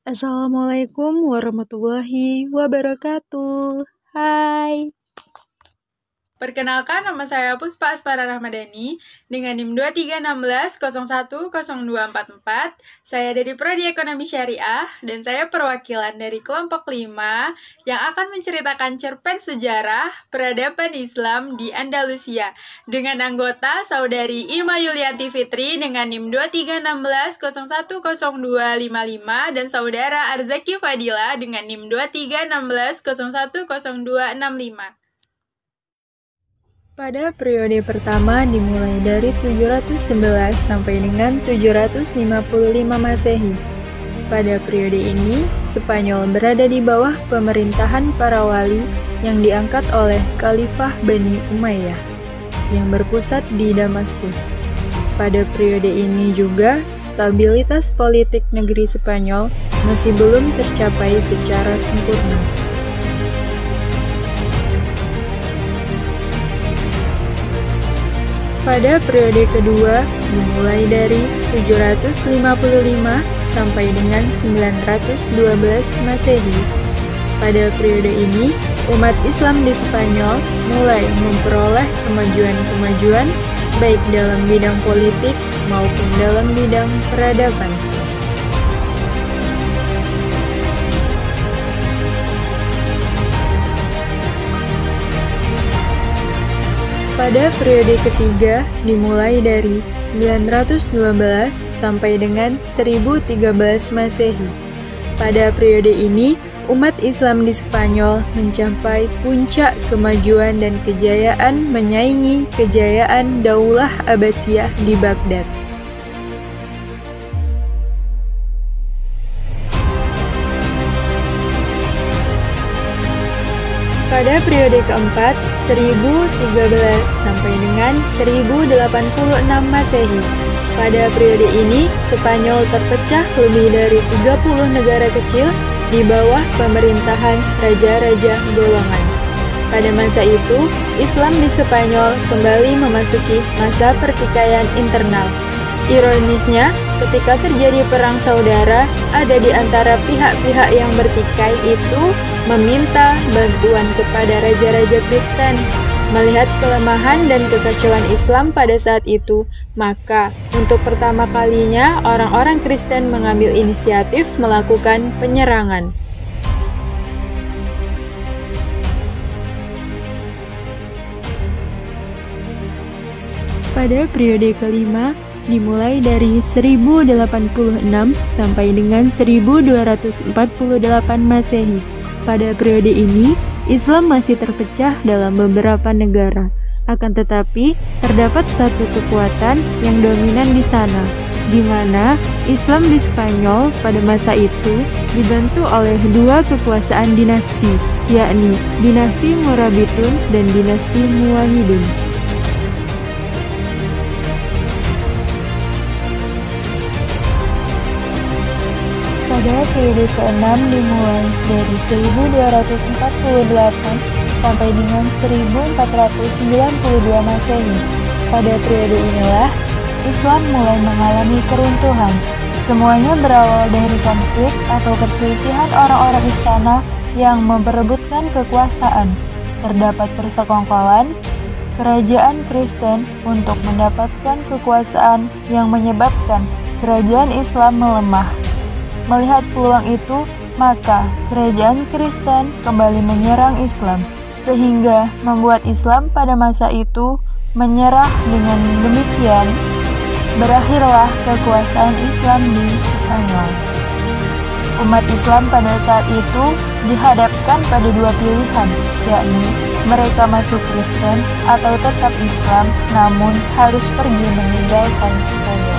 Assalamualaikum warahmatullahi wabarakatuh. Hai. Perkenalkan, nama saya Puspa Aspara Rahmadani dengan NIM 2316010244. Saya dari Prodi Ekonomi Syariah dan saya perwakilan dari kelompok 5 yang akan menceritakan cerpen sejarah peradaban Islam di Andalusia dengan anggota Saudari Ima Yulianti Fitri dengan NIM 2316010255 dan Saudara Arzaki Fadila dengan NIM 2316010265. Pada periode pertama dimulai dari 711 sampai dengan 755 Masehi. Pada periode ini, Spanyol berada di bawah pemerintahan para wali yang diangkat oleh Khalifah Bani Umayyah yang berpusat di Damaskus. Pada periode ini juga, stabilitas politik negeri Spanyol masih belum tercapai secara sempurna. Pada periode kedua dimulai dari 755 sampai dengan 912 Masehi. Pada periode ini, umat Islam di Spanyol mulai memperoleh kemajuan-kemajuan baik dalam bidang politik maupun dalam bidang peradaban. Pada periode ketiga dimulai dari 912 sampai dengan 1013 Masehi. Pada periode ini, umat Islam di Spanyol mencapai puncak kemajuan dan kejayaan menyaingi kejayaan Daulah Abbasiyah di Baghdad. Pada periode keempat, 1013 sampai dengan 1086 Masehi. Pada periode ini, Spanyol terpecah lebih dari 30 negara kecil di bawah pemerintahan raja-raja golongan. Pada masa itu, Islam di Spanyol kembali memasuki masa pertikaian internal. Ironisnya, ketika terjadi perang saudara, ada di antara pihak-pihak yang bertikai itu meminta bantuan kepada raja-raja Kristen. Melihat kelemahan dan kekacauan Islam pada saat itu, maka untuk pertama kalinya orang-orang Kristen mengambil inisiatif melakukan penyerangan. Pada periode kelima, dimulai dari 1086 sampai dengan 1248 Masehi. Pada periode ini, Islam masih terpecah dalam beberapa negara. Akan tetapi, terdapat satu kekuatan yang dominan di sana, di mana Islam di Spanyol pada masa itu dibantu oleh dua kekuasaan dinasti, yakni dinasti Morabitun dan dinasti Muwahhidun. Pada periode ke-6 dimulai dari 1248 sampai dengan 1492 Masehi. Pada periode inilah Islam mulai mengalami keruntuhan. Semuanya berawal dari konflik atau perselisihan orang-orang istana yang memperebutkan kekuasaan. Terdapat persekongkolan kerajaan Kristen untuk mendapatkan kekuasaan yang menyebabkan kerajaan Islam melemah. Melihat peluang itu, maka kerajaan Kristen kembali menyerang Islam, sehingga membuat Islam pada masa itu menyerah. Dengan demikian, berakhirlah kekuasaan Islam di Spanyol. Umat Islam pada saat itu dihadapkan pada dua pilihan, yakni mereka masuk Kristen atau tetap Islam, namun harus pergi meninggalkan Spanyol.